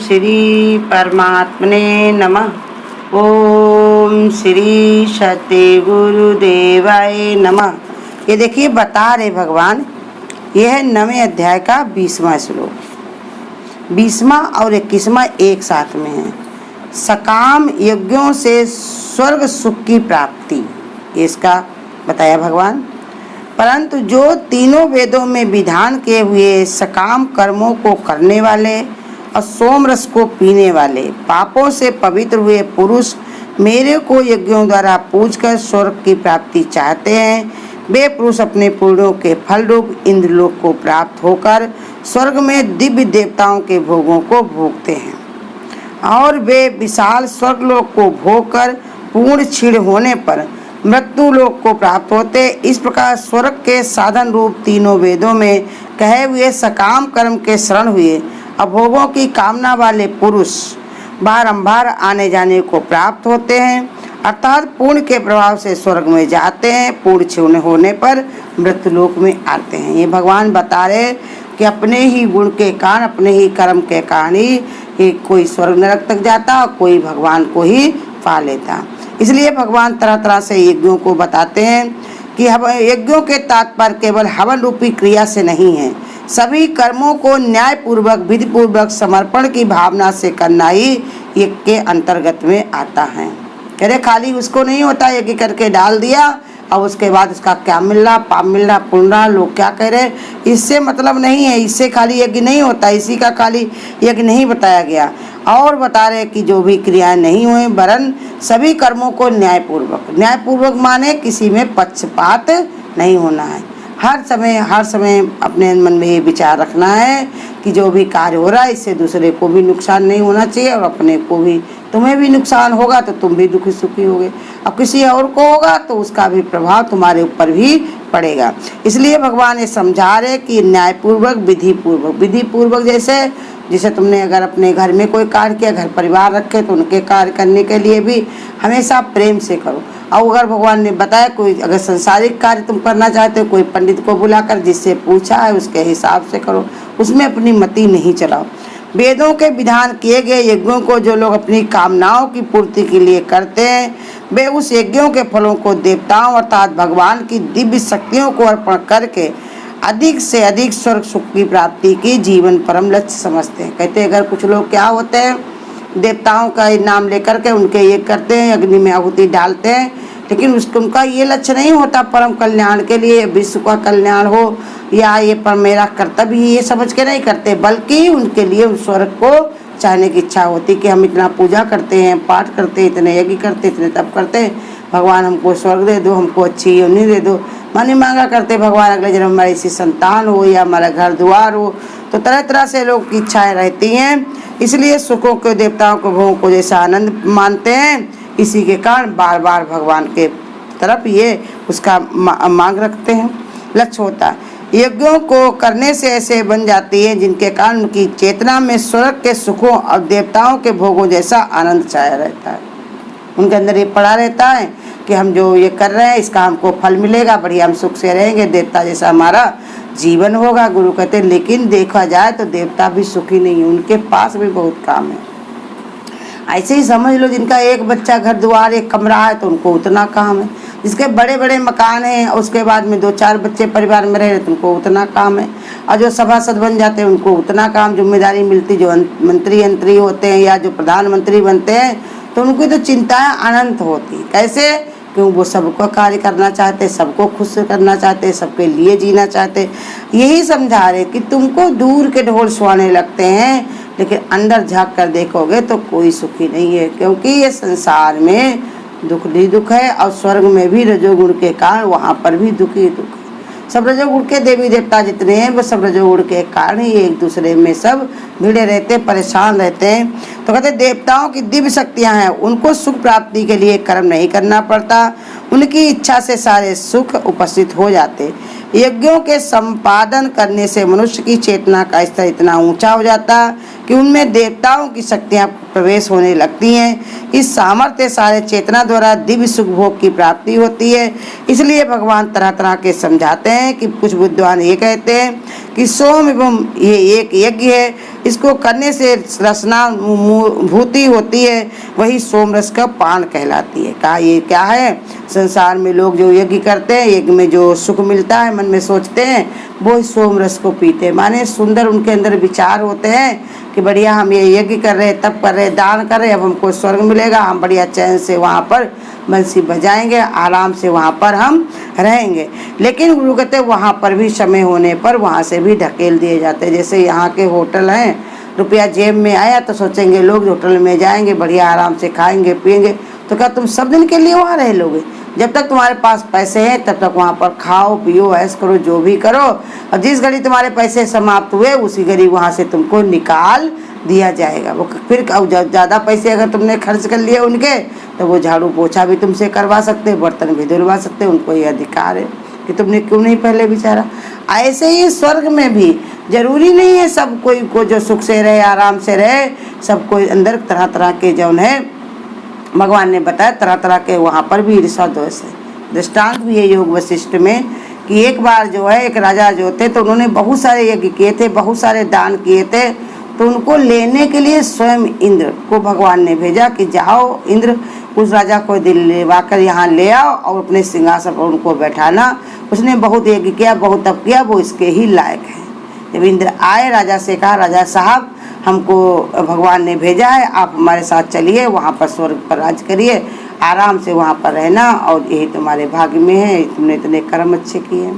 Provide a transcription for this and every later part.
श्री परमात्मने नमः। ओम श्री सत्य गुरुदेवाय नमः। ये देखिए बता रहे भगवान, यह है 9वें अध्याय का 20वां श्लोक। 20वां और 21वां एक साथ में है। सकाम यज्ञों से स्वर्ग सुख की प्राप्ति, इसका बताया भगवान। परंतु जो तीनों वेदों में विधान किए हुए सकाम कर्मों को करने वाले और सोम रस को पीने वाले, पापों से पवित्र हुए पुरुष मेरे को यज्ञों द्वारा पूजकर स्वर्ग की प्राप्ति चाहते हैं, वे पुरुष अपने पुण्यों के फल रूप इंद्रलोक को प्राप्त होकर स्वर्ग में दिव्य देवताओं के भोगों को भोगते हैं और वे विशाल स्वर्गलोक को भोगकर पूर्ण क्षीण होने पर मृत्यु लोक को प्राप्त होते। इस प्रकार स्वर्ग के साधन रूप तीनों वेदों में कहे हुए सकाम कर्म के शरण हुए अभोगों की कामना वाले पुरुष बारंबार आने जाने को प्राप्त होते हैं, अर्थात पुण्य के प्रभाव से स्वर्ग में जाते हैं, पूर्ण क्षीण होने पर मृत्यु लोक में आते हैं। ये भगवान बता रहे कि अपने ही गुण के कारण, अपने ही कर्म के कारण ही कोई स्वर्ग नरक तक जाता और कोई भगवान को ही पा लेता। इसलिए भगवान तरह तरह से यज्ञों को बताते हैं कि यज्ञों के तात्पर्य केवल हवन रूपी क्रिया से नहीं है, सभी कर्मों को न्याय पूर्वक विधि पूर्वक समर्पण की भावना से करना ही यज्ञ के अंतर्गत में आता है। कह रहे खाली उसको नहीं होता यज्ञ करके डाल दिया और उसके बाद उसका क्या मिल रहा, पाप मिल रहा, पुण्य रहा, लोग क्या कह रहे, इससे मतलब नहीं है। इससे खाली यज्ञ नहीं होता, इसी का खाली यज्ञ नहीं बताया गया। और बता रहे कि जो भी क्रियाएं नहीं हुए वरन सभी कर्मों को न्यायपूर्वक माने किसी में पक्षपात नहीं होना है। हर समय अपने मन में ये विचार रखना है कि जो भी कार्य हो रहा है इससे दूसरे को भी नुकसान नहीं होना चाहिए और अपने को भी, तुम्हें भी नुकसान होगा तो तुम भी दुखी सुखी होगे, अब किसी और को होगा तो उसका भी प्रभाव तुम्हारे ऊपर भी पड़ेगा। इसलिए भगवान ये समझा रहे कि न्यायपूर्वक विधि पूर्वक जैसे तुमने अगर अपने घर में कोई कार्य किया, घर परिवार रखे तो उनके कार्य करने के लिए भी हमेशा प्रेम से करो। और अगर भगवान ने बताया कोई अगर संसारिक कार्य तुम करना चाहते हो, कोई पंडित को बुलाकर जिससे पूछा है उसके हिसाब से करो, उसमें अपनी मति नहीं चलाओ। वेदों के विधान किए गए यज्ञों को जो लोग अपनी कामनाओं की पूर्ति के लिए करते हैं, वे उस यज्ञों के फलों को देवताओं अर्थात भगवान की दिव्य शक्तियों को अर्पण करके अधिक से अधिक स्वर्ग सुख की प्राप्ति की जीवन परम लक्ष्य समझते हैं। कहते हैं अगर कुछ लोग क्या होते हैं, देवताओं का नाम लेकर के उनके ये करते हैं, अग्नि में आहुति डालते हैं, लेकिन उनका ये लक्ष्य नहीं होता परम कल्याण के लिए, विश्व का कल्याण हो या ये पर मेरा कर्तव्य ही, ये समझ के नहीं करते, बल्कि उनके लिए उस स्वर्ग को चाहने की इच्छा होती कि हम इतना पूजा करते हैं, पाठ करते हैं, इतने यज्ञ करते, इतने तप करते हैं, भगवान हमको स्वर्ग दे दो, हमको अच्छी योनि दे दो। मानी मांगा करते भगवान अगले जन्म हमारी ऐसी संतान हो या हमारा घर द्वार हो, तो तरह तरह से लोग की इच्छाएं रहती हैं। इसलिए सुखों के देवताओं को भोगों को जैसा आनंद मानते हैं, इसी के कारण बार बार भगवान के तरफ ये उसका मांग रखते हैं, लक्ष्य होता है। यज्ञों को करने से ऐसे बन जाती है जिनके कारण उनकी चेतना में स्वर्ग के सुखों और देवताओं के भोगों जैसा आनंद छाया रहता है। उनके अंदर ये पड़ा रहता है कि हम जो ये कर रहे हैं इसका हमको फल मिलेगा, बढ़िया हम सुख से रहेंगे, देवता जैसा हमारा जीवन होगा। गुरु कहते हैं लेकिन देखा जाए तो देवता भी सुखी नहीं है, उनके पास भी बहुत काम है। ऐसे ही समझ लो जिनका एक बच्चा, घर द्वार, एक कमरा है तो उनको उतना काम है, जिसके बड़े बड़े मकान हैं उसके बाद में 2-4 बच्चे परिवार में रहे तो उनको उतना काम है, और जो सभासद बन जाते हैं उनको उतना काम जिम्मेदारी मिलती। जो मंत्री होते हैं या जो प्रधानमंत्री बनते हैं तो उनकी तो चिंताएं अनंत होती। कैसे? क्यों वो सबको कार्य करना चाहते, सबको खुश करना चाहते, सबके लिए जीना चाहते। यही समझा रहे कि तुमको दूर के ढोल सुहाने लगते हैं, लेकिन अंदर झांक कर देखोगे तो कोई सुखी नहीं है, क्योंकि ये संसार में दुख ही दुख है और स्वर्ग में भी रजोगुण के कारण वहाँ पर भी दुख ही दुख है। सब रजोगुण के देवी देवता जितने हैं वो सब रजोगुण के कारण ही एक दूसरे में सब भिड़े रहते, परेशान रहते हैं। तो कहते देवताओं की दिव्य शक्तियाँ हैं, उनको सुख प्राप्ति के लिए कर्म नहीं करना पड़ता, उनकी इच्छा से सारे सुख उपस्थित हो जाते। यज्ञों के संपादन करने से मनुष्य की चेतना का स्तर इतना ऊंचा हो जाता कि उनमें देवताओं की शक्तियां प्रवेश होने लगती हैं। इस सामर्थ्य सारे चेतना द्वारा दिव्य सुख भोग की प्राप्ति होती है। इसलिए भगवान तरह तरह के समझाते हैं कि कुछ विद्वान ये कहते हैं कि सोम एवं ये एक यज्ञ है, इसको करने से रसना भूति होती है, वही सोमरस का पान कहलाती है। कहा ये क्या है, संसार में लोग जो यज्ञ करते हैं, यज्ञ में जो सुख मिलता है मन में सोचते हैं, वो सोमरस को पीते हैं। माने सुंदर उनके अंदर विचार होते हैं कि बढ़िया हम ये यज्ञ कर रहे, तप कर रहे, दान कर रहे, अब हमको स्वर्ग मिलेगा, हम बढ़िया चैन से वहाँ पर बंसी बजाएंगे, आराम से वहाँ पर हम रहेंगे। लेकिन गुरु कहते हैं वहाँ पर भी समय होने पर वहाँ से भी ढकेल दिए जाते हैं। जैसे यहाँ के होटल हैं, रुपया जेब में आया तो सोचेंगे लोग होटल में जाएंगे, बढ़िया आराम से खाएंगे पिएंगे। तो क्या तुम सब दिन के लिए वहाँ रह लोगे? जब तक तुम्हारे पास पैसे हैं तब तक वहाँ पर खाओ पियो ऐश करो, जो भी करो, और जिस घड़ी तुम्हारे पैसे समाप्त हुए उसी घड़ी वहाँ से तुमको निकाल दिया जाएगा। वो फिर ज़्यादा पैसे अगर तुमने खर्च कर लिए उनके, तो वो झाड़ू पोछा भी तुमसे करवा सकते, बर्तन भी धुलवा सकते, उनको ये अधिकार है कि तुमने क्यों नहीं पहले विचारा। ऐसे ही स्वर्ग में भी जरूरी नहीं है सब कोई को जो सुख से रहे, आराम से रहे, सबको अंदर तरह तरह के जौन है भगवान ने बताया, तरह तरह के वहाँ पर भी ईर्षा द्वेष है। दृष्टांत भी है योग वशिष्ठ में कि एक बार जो है एक राजा जो थे, तो उन्होंने बहुत सारे यज्ञ किए थे, बहुत सारे दान किए थे। तो उनको लेने के लिए स्वयं इंद्र को भगवान ने भेजा कि जाओ इंद्र, उस राजा को दिलवा कर यहाँ ले आओ और अपने सिंहासन पर उनको बैठाना। उसने बहुत यज्ञ किया, बहुत तप किया, वो इसके ही लायक है। जब इंद्र आए, राजा से कहा, राजा साहब हमको भगवान ने भेजा है, आप हमारे साथ चलिए, वहाँ पर स्वर्ग पर राज करिए, आराम से वहाँ पर रहना, और यही तुम्हारे भाग्य में है, तुमने इतने कर्म अच्छे किए।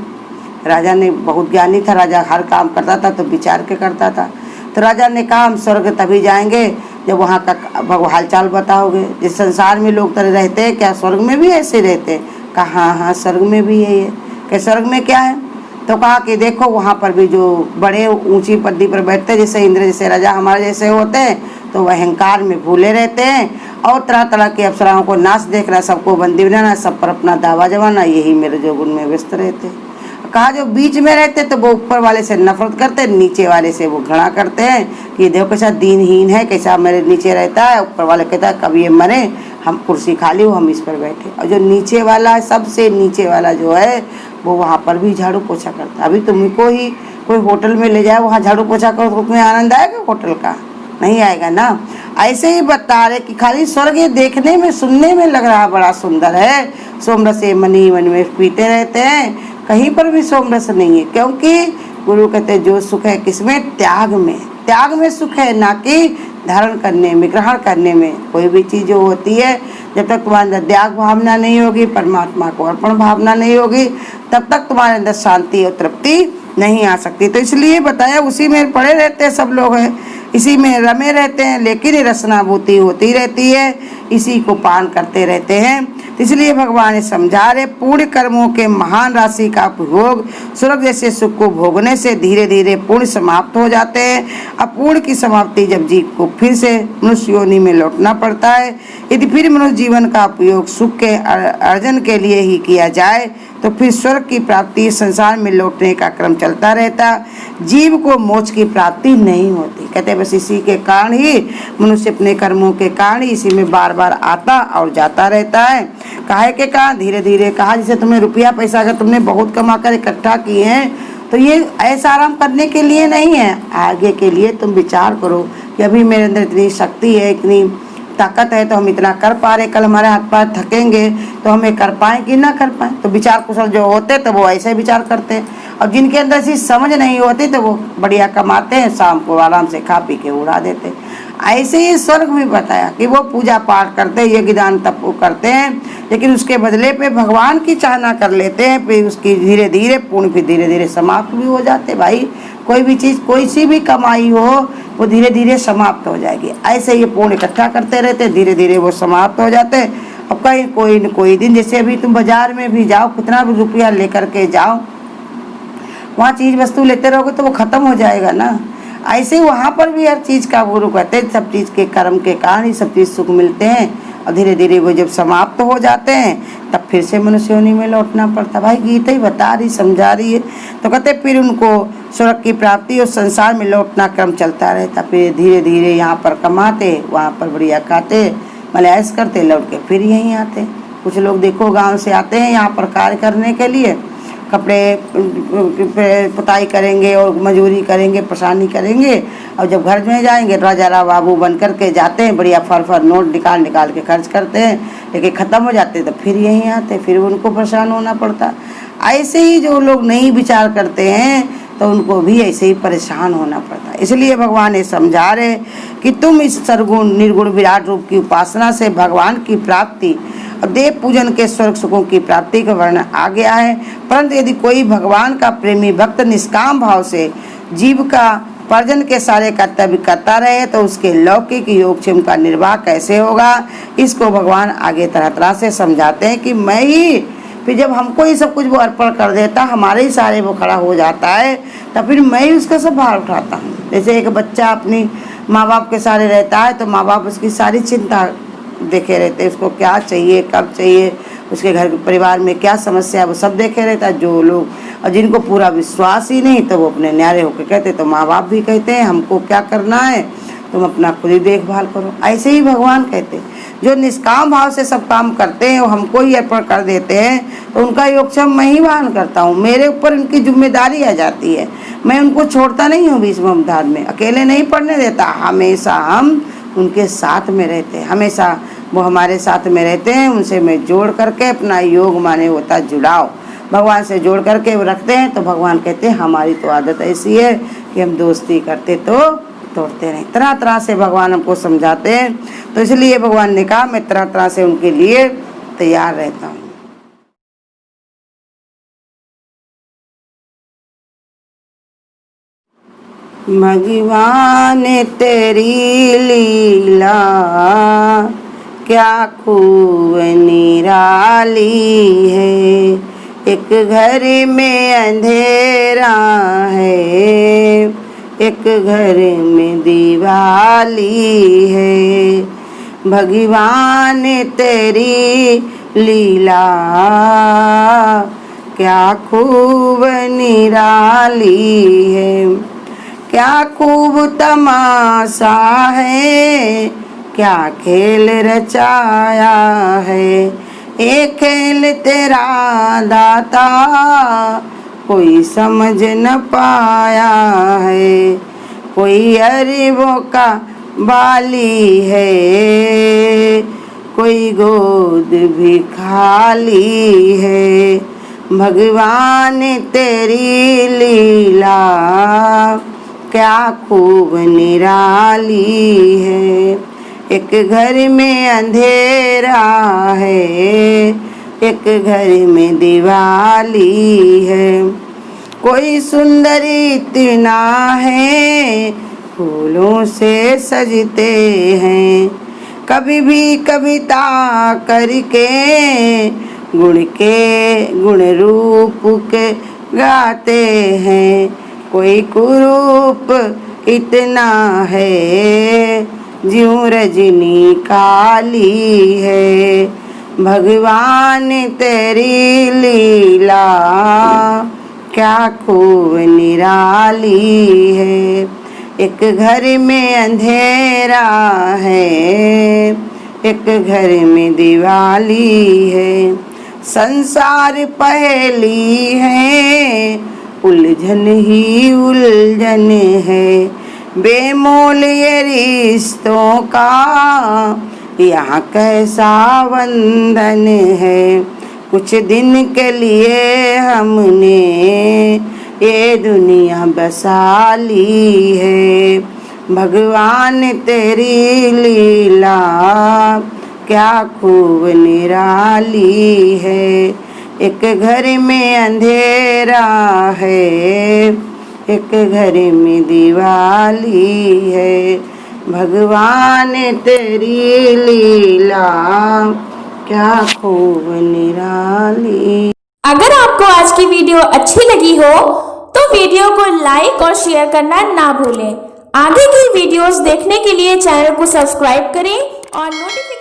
राजा ने बहुत ज्ञानी था, राजा हर काम करता था तो विचार के करता था। तो राजा ने कहा हम स्वर्ग तभी जाएंगे जब वहाँ का हालचाल बताओगे। जिस संसार में लोग तरह रहते हैं, क्या स्वर्ग में भी ऐसे रहते हैं? कहा हाँ हाँ स्वर्ग में भी यही है। क्या स्वर्ग में क्या है? तो कहा कि देखो वहाँ पर भी जो बड़े ऊंची पदवी पर बैठते हैं, जैसे इंद्र जैसे राजा हमारे जैसे होते हैं, तो वह अहंकार में भूले रहते हैं और तरह तरह के अप्सराओं को नाच देखना, सबको बंदी बनाना, सब पर अपना दावा जमाना, यही मेरे जो गुण में व्यस्त रहते हैं। कहा जो बीच में रहते तो वो ऊपर वाले से नफरत करते, नीचे वाले से वो घृणा करते हैं कि देखो कैसा दीनहीन है, कैसा मेरे नीचे रहता है। ऊपर वाले कहता है कभी ये मरे, हम कुर्सी खाली हो, हम इस पर बैठे। और जो नीचे वाला, सबसे नीचे वाला जो है, वो वहाँ पर भी झाड़ू पोछा करता है। अभी तुमको ही कोई होटल में ले जाए, वहाँ झाड़ू पोछा करो तो तुम्हें आनंद आएगा? होटल का नहीं आएगा ना। ऐसे ही बता रहे कि खाली स्वर्ग देखने में सुनने में लग रहा बड़ा सुंदर है, सोमरस मनी मन में पीते रहते हैं, कहीं पर भी सोमरस नहीं है। क्योंकि गुरु कहते हैं जो सुख है किसमें? त्याग में। त्याग में सुख है, ना कि धारण करने में, ग्रहण करने में। कोई भी चीज़ जो होती है, जब तक तुम्हारे अंदर त्याग भावना नहीं होगी, परमात्मा को अर्पण भावना नहीं होगी, तब तक तुम्हारे अंदर शांति और तृप्ति नहीं आ सकती। तो इसलिए बताया उसी में पड़े रहते हैं सब लोग हैं, इसी में रमे रहते हैं, लेकिन रसनाभूति होती रहती है, इसी को पान करते रहते हैं। इसलिए भगवान ने समझा रहे पुण्य कर्मों के महान राशि का उपभोग स्वर्ग जैसे सुख को भोगने से धीरे धीरे पुण्य समाप्त हो जाते हैं। अब पुण्य की समाप्ति जब जीव को फिर से मनुष्य योनि में लौटना पड़ता है। यदि फिर मनुष्य जीवन का उपयोग सुख के अर्जन के लिए ही किया जाए तो फिर स्वर्ग की प्राप्ति संसार में लौटने का क्रम चलता रहता, जीव को मोक्ष की प्राप्ति नहीं होती। कहते बस इसी के कारण ही मनुष्य अपने कर्मों के कारण इसी में बार बार आता और जाता रहता है। काहे के कारण? धीरे धीरे कहा, जैसे तुम्हें रुपया पैसा अगर तुमने बहुत कमा कर इकट्ठा किए हैं तो ये ऐसा आराम करने के लिए नहीं है, आगे के लिए तुम विचार करो कि अभी मेरे अंदर इतनी शक्ति है, इतनी ताकत है, तो हम इतना कर पा रहे, कल हमारे हाथ पैर थकेंगे तो हमें कर पाएँ कि ना कर पाएँ। तो विचार कुशल जो होते तो वो ऐसे विचार करते हैं, और जिनके अंदर ऐसी समझ नहीं होती तो वो बढ़िया कमाते हैं, शाम को आराम से खा पी के उड़ा देते हैं। ऐसे ही स्वर्ग भी बताया कि वो पूजा पाठ करते हैं, यज्ञ दान तप करते हैं, लेकिन उसके बदले पे भगवान की चाहना कर लेते हैं, फिर उसकी धीरे धीरे पुण्य फिर धीरे धीरे समाप्त भी हो जाते। भाई कोई भी चीज़, कोई सी भी कमाई हो, वो धीरे धीरे समाप्त हो जाएगी। ऐसे ये पुण्य इकट्ठा करते रहते, धीरे धीरे वो समाप्त हो जाते। अब कहीं कोई न कोई दिन, जैसे अभी तुम बाजार में भी जाओ, कितना भी रुपया लेकर के जाओ, वहाँ चीज़ वस्तु लेते रहोगे तो वो ख़त्म हो जाएगा ना। ऐसे वहाँ पर भी हर चीज़ का गुरु कहते हैं, सब चीज़ के कर्म के कारण ही सब चीज़ सुख मिलते हैं, और धीरे धीरे वो जब समाप्त हो जाते हैं तब फिर से मनुष्य योनि में लौटना पड़ता। भाई गीता ही बता रही, समझा रही है। तो कहते फिर उनको स्वर्ग की प्राप्ति और संसार में लौटना क्रम चलता रहता। फिर धीरे धीरे यहाँ पर कमाते, वहाँ पर बढ़िया खाते, मलयास करते, लौट के फिर यहीं आते। कुछ लोग देखो गाँव से आते हैं यहाँ पर कार्य करने के लिए, कपड़े पुताई करेंगे और मजदूरी करेंगे, परेशानी करेंगे, और जब घर में जाएंगे तो राजा बाबू बन करके जाते हैं, बढ़िया फर नोट निकाल निकाल के खर्च करते हैं, लेकिन ख़त्म हो जाते तो फिर यहीं आते, फिर उनको परेशान होना पड़ता। ऐसे ही जो लोग नहीं विचार करते हैं तो उनको भी ऐसे ही परेशान होना पड़ता है। इसलिए भगवान ये समझा रहे कि तुम इस सर्वगुण निर्गुण विराट रूप की उपासना से भगवान की प्राप्ति और देव पूजन के स्वर्ग सुखों की प्राप्ति का वर्णन आ गया है। परंतु यदि कोई भगवान का प्रेमी भक्त निष्काम भाव से जीव का पर्जन के सारे कर्तव्य करता रहे तो उसके लौकिक योगक्षेम का निर्वाह कैसे होगा, इसको भगवान आगे तरह तरह से समझाते हैं कि मैं ही, फिर जब हमको ही सब कुछ वो अर्पण कर देता, हमारे ही सारे वो खड़ा हो जाता है, तो फिर मैं ही उसका सब भार उठाता हूँ। जैसे एक बच्चा अपनी माँ बाप के सारे रहता है तो माँ बाप उसकी सारी चिंता देखे रहते हैं, उसको क्या चाहिए, कब चाहिए, उसके घर परिवार में क्या समस्या है, वो सब देखे रहता है। जो लोग और जिनको पूरा विश्वास ही नहीं तो वो अपने न्यारे होकर कहते, तो माँ बाप भी कहते हैं हमको क्या करना है, तुम अपना खुद ही देखभाल करो। ऐसे ही भगवान कहते हैं जो निष्काम भाव से सब काम करते हैं वो हमको ही अर्पण कर देते हैं, तो उनका योगक्षेम मैं ही वहन करता हूँ, मेरे ऊपर उनकी जिम्मेदारी आ जाती है। मैं उनको छोड़ता नहीं हूँ बीच में में, अकेले नहीं पढ़ने देता, हमेशा हम उनके साथ में रहते हैं, हमेशा वो हमारे साथ में रहते हैं। उनसे मैं जोड़ करके अपना योग माने होता जुड़ाव भगवान से जोड़ करके वो रखते हैं। तो भगवान कहते हैं हमारी तो आदत ऐसी है कि हम दोस्ती करते तो तोड़ते नहीं। तरह तरह से भगवान हमको समझाते हैं, तो इसलिए भगवान ने कहा मैं तरह तरह से उनके लिए तैयार रहता हूँ। भगवान तेरी लीला क्या खूब निराली है, एक घर में अंधेरा है, एक घर में दिवाली है। भगवान तेरी लीला क्या खूब निराली है, क्या खूब तमाशा है, क्या खेल रचाया है। एक खेल तेरा दाता कोई समझ न पाया है, कोई अरबों का बाली है, कोई गोद भी खाली है। भगवान तेरी लीला क्या खूब निराली है, एक घर में अंधेरा है, एक घर में दिवाली है। कोई सुंदरी इतना है फूलों से सजते हैं, कभी भी कविता करके गुण रूप के गाते हैं। कोई कुरूप इतना है ज्यों रजनी काली है। भगवान तेरी लीला क्या खूब निराली है, एक घर में अंधेरा है, एक घर में दिवाली है। संसार पहेली है, उलझन ही उलझन है, बेमोल ये रिश्तों का यहाँ कैसा बंधन है। कुछ दिन के लिए हमने ये दुनिया बसा ली है। भगवान तेरी लीला क्या खूब निराली है, एक घर में अंधेरा है, एक घर में दिवाली है। भगवान तेरी लीला क्या खूब निराली। अगर आपको आज की वीडियो अच्छी लगी हो तो वीडियो को लाइक और शेयर करना ना भूलें। आगे की वीडियोस देखने के लिए चैनल को सब्सक्राइब करें और नोटिफिकेशन